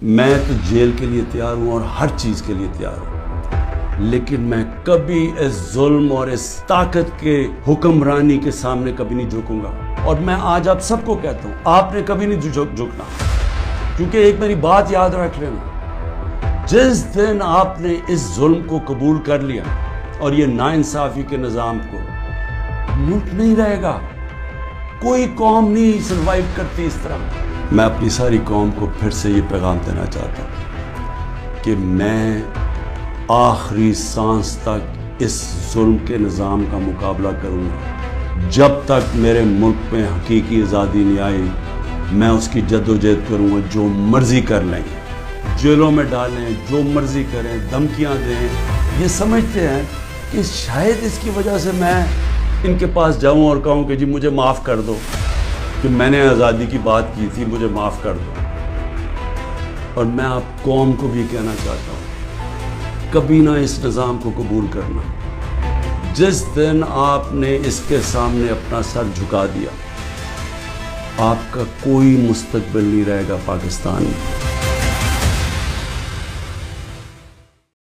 میں تو جیل کے لیے تیار ہوں اور ہر چیز کے لیے تیار ہوں، لیکن میں کبھی اس ظلم اور اس طاقت کے حکمرانی کے سامنے کبھی نہیں جھکوں گا۔ اور میں آج آپ سب کو کہتا ہوں، آپ نے کبھی نہیں جھکنا، کیونکہ ایک میری بات یاد رکھ لینا، جس دن آپ نے اس ظلم کو قبول کر لیا اور یہ ناانصافی کے نظام کو، ملک نہیں رہے گا، کوئی قوم نہیں سروائیو کرتی اس طرح۔ میں اپنی ساری قوم کو پھر سے یہ پیغام دینا چاہتا ہوں کہ میں آخری سانس تک اس ظلم کے نظام کا مقابلہ کروں گا۔ جب تک میرے ملک میں حقیقی آزادی نہیں آئی، میں اس کی جدوجہد کروں گا۔ جو مرضی کر لیں، جیلوں میں ڈالیں، جو مرضی کریں، دھمکیاں دیں، یہ سمجھتے ہیں کہ شاید اس کی وجہ سے میں ان کے پاس جاؤں اور کہوں کہ جی مجھے معاف کر دو کہ میں نے آزادی کی بات کی تھی، مجھے معاف کر دو۔ اور میں آپ قوم کو بھی کہنا چاہتا ہوں، کبھی نہ اس نظام کو قبول کرنا۔ جس دن آپ نے اس کے سامنے اپنا سر جھکا دیا، آپ کا کوئی مستقبل نہیں رہے گا پاکستان میں۔